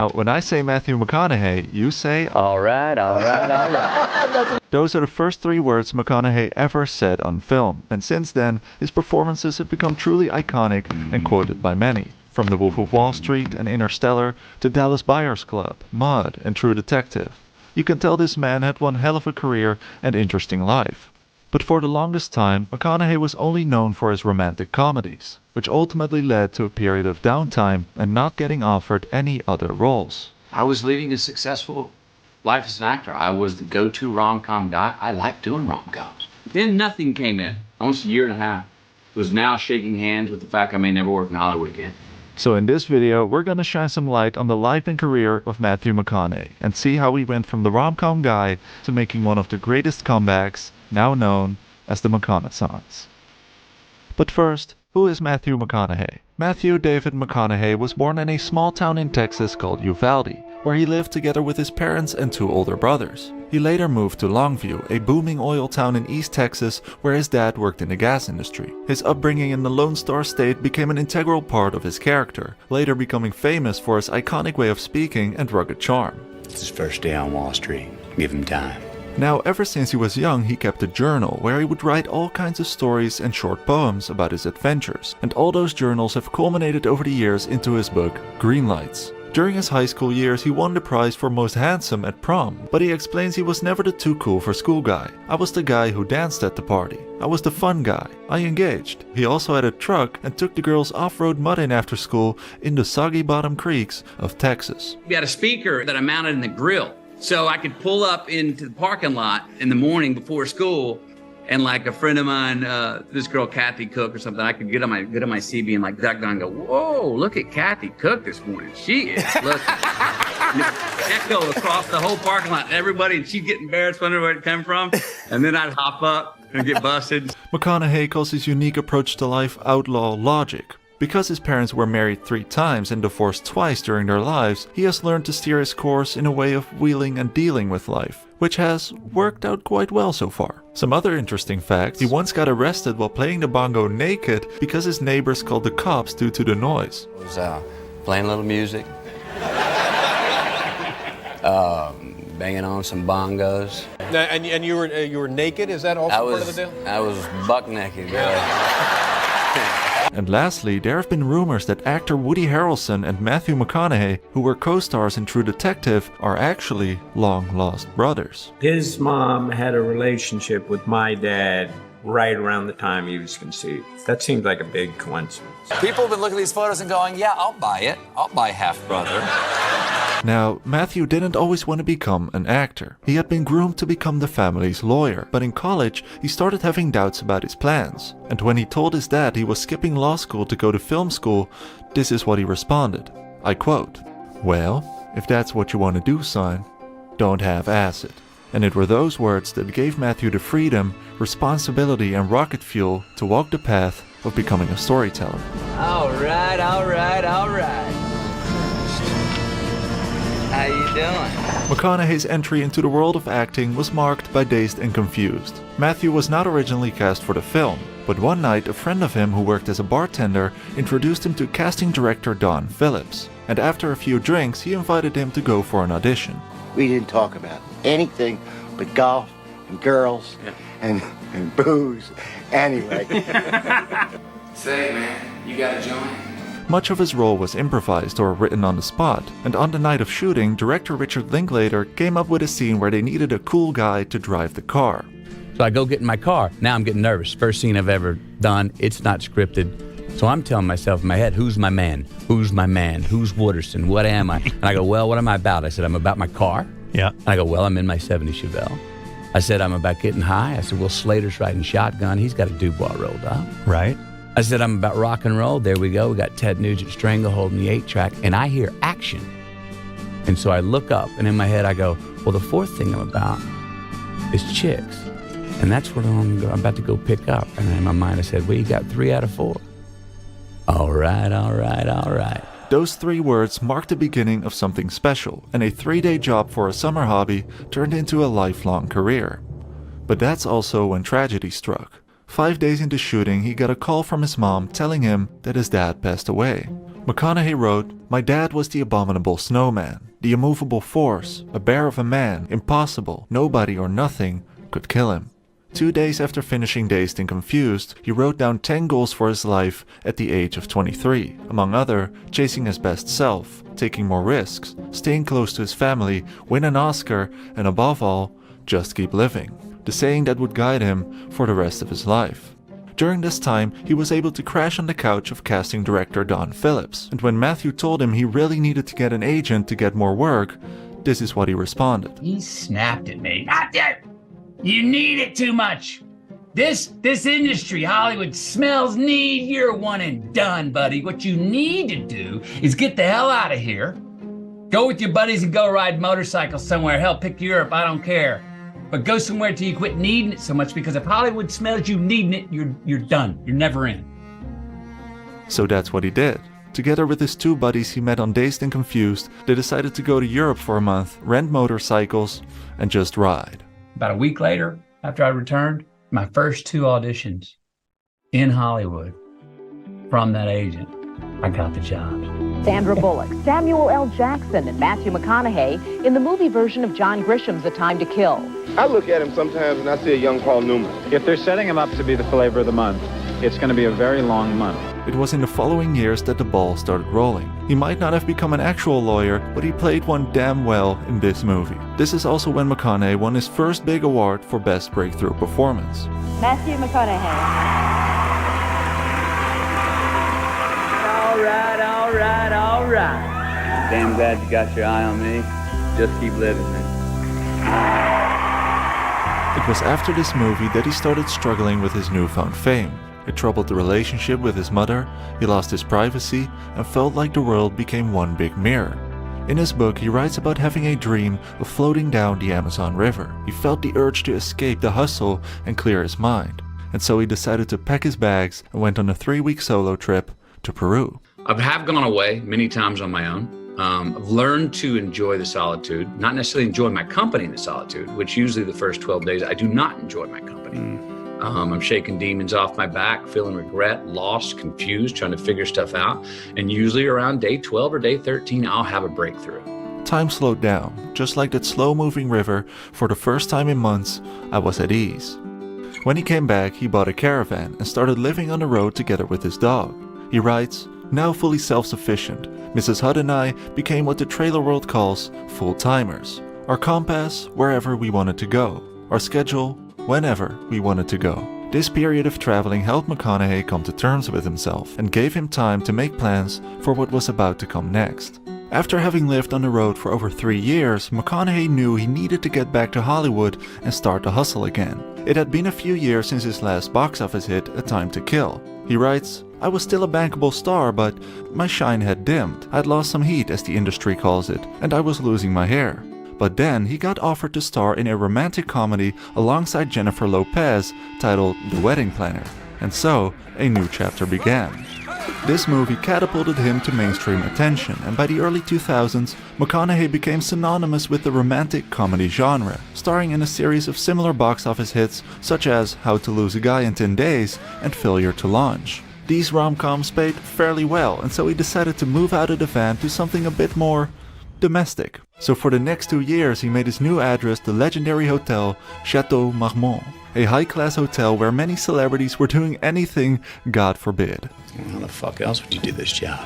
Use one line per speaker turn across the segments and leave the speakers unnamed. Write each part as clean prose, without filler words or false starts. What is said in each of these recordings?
Now, when I say Matthew McConaughey, you say,
Alright, alright, alright.
those are the first three words McConaughey ever said on film, and since then, his performances have become truly iconic and quoted by many. From The Wolf of Wall Street and Interstellar to Dallas Buyers Club, Mud, and True Detective. You can tell this man had one hell of a career and interesting life. But for the longest time, McConaughey was only known for his romantic comedies, which ultimately led to a period of downtime and not getting offered any other roles.
I was leading a successful life as an actor. I was the go-to rom-com guy. I liked doing rom-coms. Then nothing came in. Almost a year and a half. Was now shaking hands with the fact I may never work in Hollywood again.
So in this video, we're gonna shine some light on the life and career of Matthew McConaughey and see how he went from the rom-com guy to making one of the greatest comebacks, now known as the McConaissance. But first, who is Matthew McConaughey? Matthew David McConaughey was born in a small town in Texas called Uvalde, where he lived together with his parents and two older brothers. He later moved to Longview, a booming oil town in East Texas where his dad worked in the gas industry. His upbringing in the Lone Star State became an integral part of his character, later becoming famous for his iconic way of speaking and rugged charm.
It's his first day on Wall Street. Give him time.
Now, ever since he was young, he kept a journal where he would write all kinds of stories and short poems about his adventures, and all those journals have culminated over the years into his book, Green Lights. During his high school years, he won the prize for most handsome at prom, but he explains he was never the too cool for school guy. I was the guy who danced at the party. I was the fun guy. I engaged. He also had a truck and took the girls off-road mudding after school in the soggy bottom creeks of Texas.
We had a speaker that I mounted in the grill, so I could pull up into the parking lot in the morning before school, and like a friend of mine, this girl Kathy Cook or something, I could get on my CB and like duck down and go, "Whoa, look at Kathy Cook this morning. She is looking." Echo across the whole parking lot, everybody, and she'd get embarrassed, wondering where it came from, and then I'd hop up and get busted.
McConaughey calls his unique approach to life outlaw logic. Because his parents were married 3 times and divorced twice during their lives, he has learned to steer his course in a way of wheeling and dealing with life, which has worked out quite well so far. Some other interesting facts: he once got arrested while playing the bongo naked because his neighbors called the cops due to the noise.
I was playing a little music, banging on some bongos.
Now, and you were naked? Is that also part of the deal?
I was buck naked.
And lastly, there have been rumors that actor Woody Harrelson and Matthew McConaughey, who were co-stars in True Detective, are actually long-lost brothers.
His mom had a relationship with my dad right around the time he was conceived. That seems like a big coincidence.
People have been looking at these photos and going, yeah, I'll buy it. I'll buy half-brother.
Now, Matthew didn't always want to become an actor. He had been groomed to become the family's lawyer, but in college, he started having doubts about his plans. And when he told his dad he was skipping law school to go to film school, this is what he responded. I quote, "Well, if that's what you want to do, son, don't half-ass it." And it were those words that gave Matthew the freedom, responsibility, and rocket fuel to walk the path of becoming a storyteller.
Alright, alright, alright. How you doing?
McConaughey's entry into the world of acting was marked by Dazed and Confused. Matthew was not originally cast for the film, but one night a friend of him who worked as a bartender introduced him to casting director Don Phillips, and after a few drinks he invited him to go for an audition.
We didn't talk about anything but golf and girls and booze. Anyway.
Say, man, you got a joint?
Much of his role was improvised or written on the spot, and on the night of shooting, director Richard Linklater came up with a scene where they needed a cool guy to drive the car.
So I go get in my car. Now I'm getting nervous. First scene I've ever done. It's not scripted. So I'm telling myself in my head, who's my man? Who's my man? Who's Wooderson? What am I? And I go, well, what am I about? I said, I'm about my car.
Yeah.
And I go, well, I'm in my 70 Chevelle. I said, I'm about getting high. I said, well, Slater's riding shotgun. He's got a Dubois rolled up.
Right.
I said, I'm about rock and roll. There we go. We got Ted Nugent Stranglehold in the 8-track, and I hear action. And so I look up, and in my head I go, well, the fourth thing I'm about is chicks. And that's what I'm about to go pick up. And in my mind I said, well, you got 3 out of 4. All right, all right, all right.
Those 3 words marked the beginning of something special, and a 3-day job for a summer hobby turned into a lifelong career. But that's also when tragedy struck. 5 days into shooting, he got a call from his mom telling him that his dad passed away. McConaughey wrote, "My dad was the abominable snowman, the immovable force, a bear of a man, impossible, nobody or nothing could kill him." 2 days after finishing Dazed and Confused, he wrote down 10 goals for his life at the age of 23. Among other, chasing his best self, taking more risks, staying close to his family, win an Oscar, and above all, just keep living. The saying that would guide him for the rest of his life. During this time, he was able to crash on the couch of casting director Don Phillips, and when Matthew told him he really needed to get an agent to get more work, this is what he responded.
He snapped at me. You need it too much. This industry, Hollywood, smells need. You're one and done, buddy. What you need to do is get the hell out of here. Go with your buddies and go ride motorcycles somewhere. Hell, pick Europe, I don't care. But go somewhere till you quit needing it so much, because if Hollywood smells you needing it, you're done. You're never in.
So that's what he did. Together with his 2 buddies he met on Dazed and Confused, they decided to go to Europe for a month, rent motorcycles, and just ride.
About a week later, after I returned, my first 2 auditions in Hollywood from that agent, I got the job.
Sandra Bullock, Samuel L. Jackson, and Matthew McConaughey in the movie version of John Grisham's A Time to Kill.
I look at him sometimes and I see a young Paul Newman.
If they're setting him up to be the flavor of the month, it's going to be a very long month.
It was in the following years that the ball started rolling. He might not have become an actual lawyer, but he played one damn well in this movie. This is also when McConaughey won his first big award for Best Breakthrough Performance.
Matthew McConaughey. All right.
Damn glad you got your eye on me. Just keep living, man.
It was after this movie that he started struggling with his newfound fame. It troubled the relationship with his mother, he lost his privacy, and felt like the world became one big mirror. In his book, he writes about having a dream of floating down the Amazon River. He felt the urge to escape the hustle and clear his mind, and so he decided to pack his bags and went on a 3-week solo trip to Peru.
I have gone away many times on my own. I've learned to enjoy the solitude, not necessarily enjoy my company in the solitude, which usually the first 12 days, I do not enjoy my company. I'm shaking demons off my back, feeling regret, lost, confused, trying to figure stuff out. And usually around day 12 or day 13, I'll have a breakthrough.
Time slowed down. Just like that slow-moving river, for the first time in months, I was at ease. When he came back, he bought a caravan and started living on the road together with his dog. He writes, "Now fully self-sufficient, Mrs. Hudd and I became what the trailer world calls full-timers. Our compass, wherever we wanted to go. Our schedule, whenever we wanted to go." This period of traveling helped McConaughey come to terms with himself and gave him time to make plans for what was about to come next. After having lived on the road for over 3 years, McConaughey knew he needed to get back to Hollywood and start the hustle again. It had been a few years since his last box office hit, A Time to Kill. He writes, "I was still a bankable star, but my shine had dimmed. I'd lost some heat, as the industry calls it, and I was losing my hair." But then he got offered to star in a romantic comedy alongside Jennifer Lopez titled The Wedding Planner, and so a new chapter began. This movie catapulted him to mainstream attention, and by the early 2000s, McConaughey became synonymous with the romantic comedy genre, starring in a series of similar box office hits such as How to Lose a Guy in 10 Days and Failure to Launch. These rom-coms paid fairly well, and so he decided to move out of the van to something a bit more domestic. So for the next 2 years, he made his new address the legendary hotel Chateau Marmont, a high-class hotel where many celebrities were doing anything God forbid.
How the fuck else would you do this job?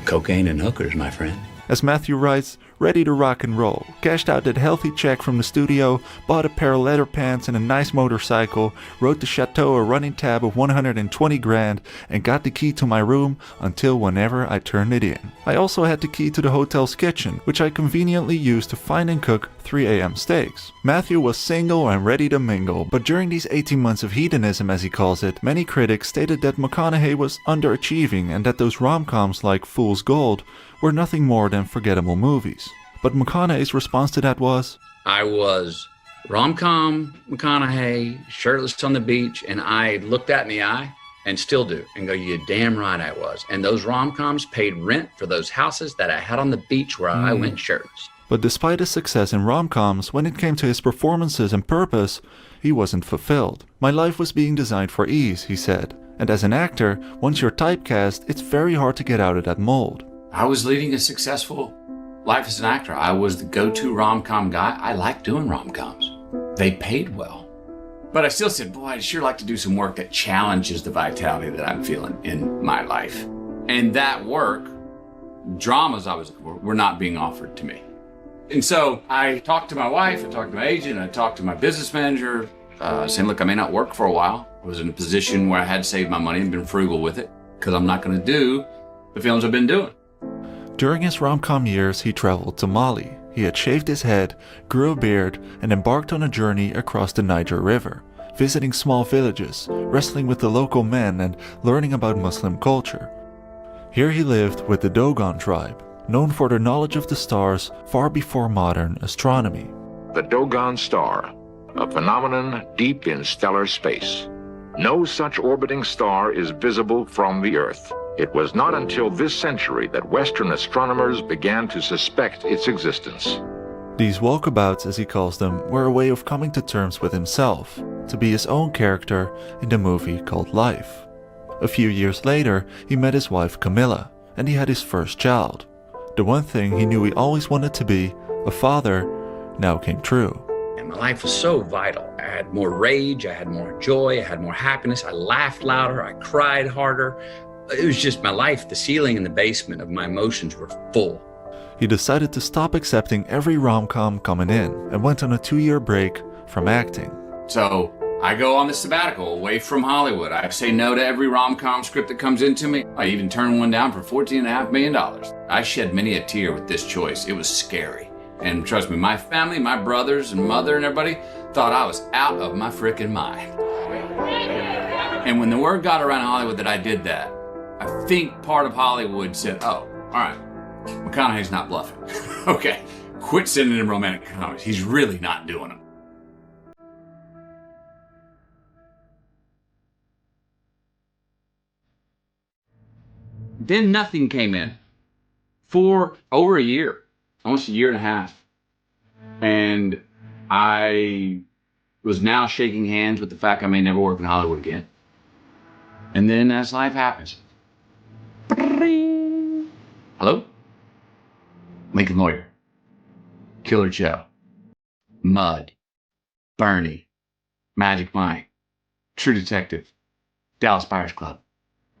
Cocaine and hookers, my friend.
As Matthew writes, ready to rock and roll, cashed out that healthy check from the studio, bought a pair of leather pants and a nice motorcycle, wrote the Chateau a running tab of 120 grand, and got the key to my room until whenever I turned it in. I also had the key to the hotel's kitchen, which I conveniently used to find and cook 3 a.m. steaks. Matthew was single and ready to mingle, but during these 18 months of hedonism, as he calls it, many critics stated that McConaughey was underachieving and that those rom-coms like Fool's Gold were nothing more than forgettable movies. But McConaughey's response to that was,
I was rom-com McConaughey, shirtless on the beach, and I looked that in the eye, and still do, and go, you damn right I was. And those rom-coms paid rent for those houses that I had on the beach where I went shirtless.
But despite his success in rom-coms, when it came to his performances and purpose, he wasn't fulfilled. My life was being designed for ease, he said. And as an actor, once you're typecast, it's very hard to get out of that mold.
I was leading a successful life as an actor. I was the go-to rom-com guy. I liked doing rom-coms. They paid well. But I still said, boy, I'd sure like to do some work that challenges the vitality that I'm feeling in my life. And that work, dramas I was looking for, were not being offered to me. And so I talked to my wife, I talked to my agent, I talked to my business manager, saying, look, I may not work for a while. I was in a position where I had saved my money and been frugal with it because I'm not going to do the films I've been doing.
During his rom-com years, he traveled to Mali. He had shaved his head, grew a beard, and embarked on a journey across the Niger River, visiting small villages, wrestling with the local men, and learning about Muslim culture. Here he lived with the Dogon tribe, known for their knowledge of the stars far before modern astronomy.
The Dogon star, a phenomenon deep in stellar space. No such orbiting star is visible from the Earth. It was not until this century that Western astronomers began to suspect its existence.
These walkabouts, as he calls them, were a way of coming to terms with himself, to be his own character in the movie called Life. A few years later, he met his wife Camilla, and he had his first child. The one thing he knew he always wanted to be, a father, now came true.
And my life was so vital. I had more rage, I had more joy, I had more happiness, I laughed louder, I cried harder. It was just my life. The ceiling and the basement of my emotions were full.
He decided to stop accepting every rom-com coming in and went on a 2-year break from acting.
So I go on this sabbatical away from Hollywood. I say no to every rom-com script that comes into me. I even turned one down for $14.5 million. I shed many a tear with this choice. It was scary. And trust me, my family, my brothers and mother and everybody thought I was out of my frickin' mind. And when the word got around Hollywood that I did that, I think part of Hollywood said, oh, all right, McConaughey's not bluffing. Okay, quit sending him romantic comedies. He's really not doing them. Then nothing came in for over a year, almost a year and a half. And I was now shaking hands with the fact I may never work in Hollywood again. And then as life happens, hello? Lincoln Lawyer, Killer Joe, Mud, Bernie, Magic Mike, True Detective, Dallas Buyers Club.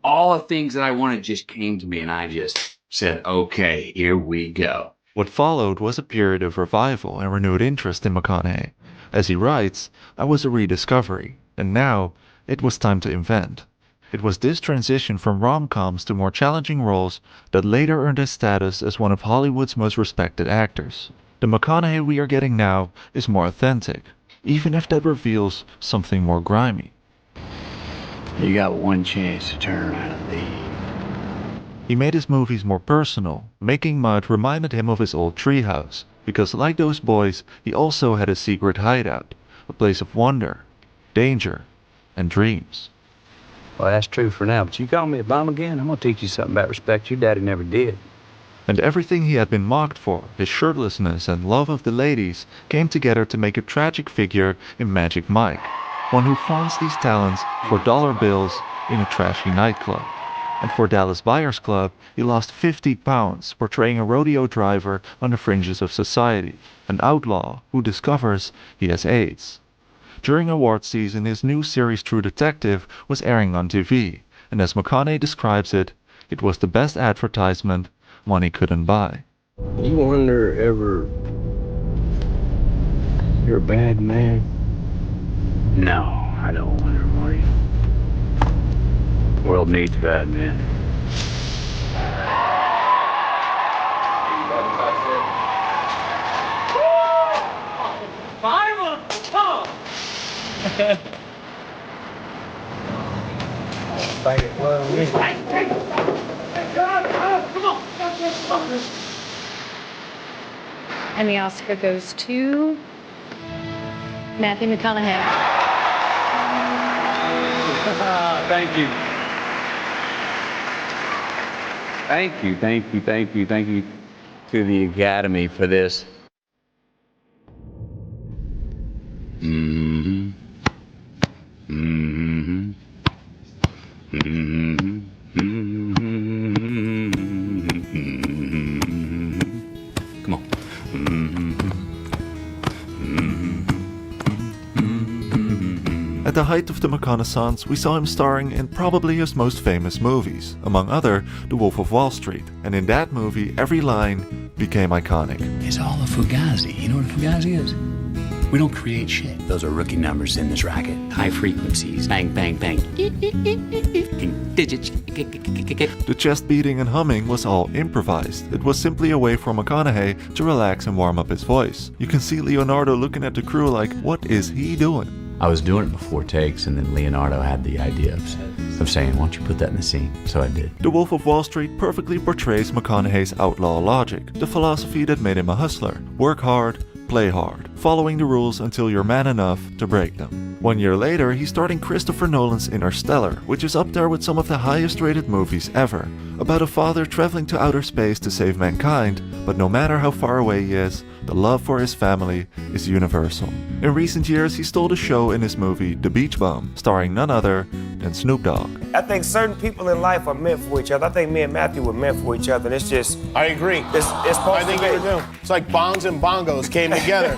All the things that I wanted just came to me and I just said, okay, here we go.
What followed was a period of revival and renewed interest in McConaughey. As he writes, I was a rediscovery, and now it was time to invent. It was this transition from rom-coms to more challenging roles that later earned his status as one of Hollywood's most respected actors. The McConaughey we are getting now is more authentic, even if that reveals something more grimy.
You got one chance to turn around and leave.
He made his movies more personal, making Mud reminded him of his old treehouse, because like those boys, he also had a secret hideout, a place of wonder, danger, and dreams.
Well, that's true for now, but you call me a bum again, I'm gonna teach you something about respect your daddy never did.
And everything he had been mocked for, his shirtlessness and love of the ladies, came together to make a tragic figure in Magic Mike, one who flaunts these talents for dollar bills in a trashy nightclub. And for Dallas Buyers Club, he lost 50 pounds portraying a rodeo driver on the fringes of society, an outlaw who discovers he has AIDS. During award season, his new series True Detective was airing on TV, and as McConaughey describes it, it was the best advertisement money couldn't buy.
You wonder ever you're a bad man?
No, I don't wonder, Marty. The world needs bad men.
Fight it well,
And the Oscar goes to Matthew McConaughey.
Thank you. Thank you, thank you, thank you, thank you to the Academy for this.
At the height of the McConaughey, we saw him starring in probably his most famous movies, among other, The Wolf of Wall Street. And in that movie, every line became iconic.
It's all a fugazi. You know what a fugazi is? We don't create shit. Those are rookie numbers in this racket. High frequencies. Bang, bang, bang. Digits.
The chest beating and humming was all improvised. It was simply a way for McConaughey to relax and warm up his voice. You can see Leonardo looking at the crew like, what is he doing?
I was doing it before takes, and then Leonardo had the idea of saying, why don't you put that in the scene? So I did.
The Wolf of Wall Street perfectly portrays McConaughey's outlaw logic, the philosophy that made him a hustler. Work hard, play hard, following the rules until you're man enough to break them. 1 year later, he's starting Christopher Nolan's Interstellar, which is up there with some of the highest rated movies ever. About a father traveling to outer space to save mankind, but no matter how far away he is, the love for his family is universal. In recent years, he stole the show in his movie The Beach Bum, starring none other than Snoop Dogg.
I think certain people in life are meant for each other. I think me and Matthew were meant for each other, and it's just...
I agree.
It's supposed to be.
It's like bongs and bongos came together.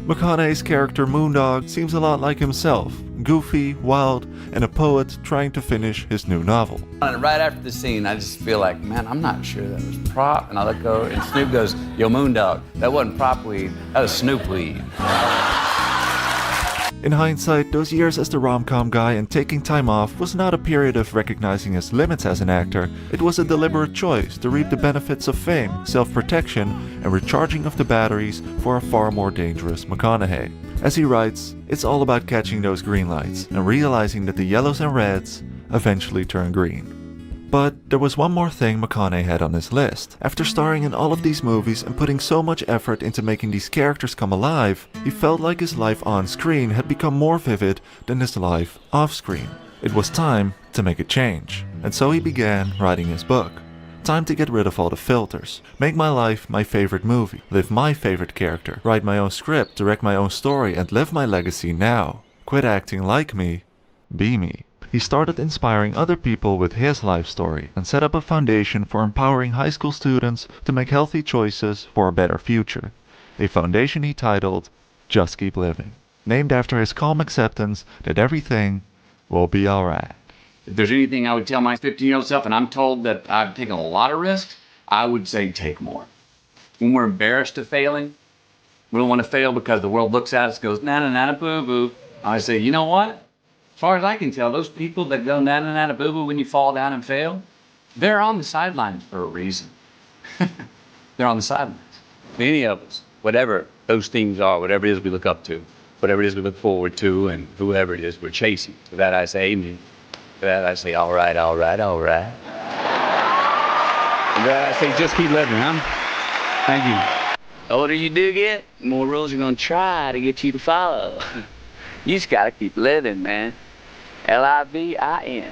McConaughey's character Moondog seems a lot like himself, goofy, wild, and a poet trying to finish his new novel.
And right after the scene, I just feel like, man, I'm not sure that was prop. And I look over, and Snoop goes, yo, Moondog, that wasn't prop weed, that was Snoop weed.
In hindsight, those years as the rom-com guy and taking time off was not a period of recognizing his limits as an actor. It was a deliberate choice to reap the benefits of fame, self-protection, and recharging of the batteries for a far more dangerous McConaughey. As he writes, it's all about catching those green lights and realizing that the yellows and reds eventually turn green. But there was one more thing McConaughey had on his list. After starring in all of these movies and putting so much effort into making these characters come alive, he felt like his life on screen had become more vivid than his life off screen. It was time to make a change, and so he began writing his book. Time to get rid of all the filters, make my life my favorite movie, live my favorite character, write my own script, direct my own story, and live my legacy now. Quit acting like me, be me. He started inspiring other people with his life story and set up a foundation for empowering high school students to make healthy choices for a better future. A foundation he titled Just Keep Living, named after his calm acceptance that everything will be alright.
If there's anything I would tell my 15-year-old self, and I'm told that I've taken a lot of risks, I would say take more. When we're embarrassed of failing, we don't want to fail because the world looks at us and goes, na-na-na, boo-boo. I say, you know what? As far as I can tell, those people that go na-na-na, boo-boo when you fall down and fail, they're on the sidelines for a reason. They're on the sidelines. Any of us, whatever those things are, whatever it is we look up to, whatever it is we look forward to, and whoever it is we're chasing. To that I say amen. To that I say, all right, all right, all right. And to that I say, just keep living, huh? Thank you. The older you do get, the more rules are going to try to get you to follow. You just got to keep living, man. L-I-V-I-N.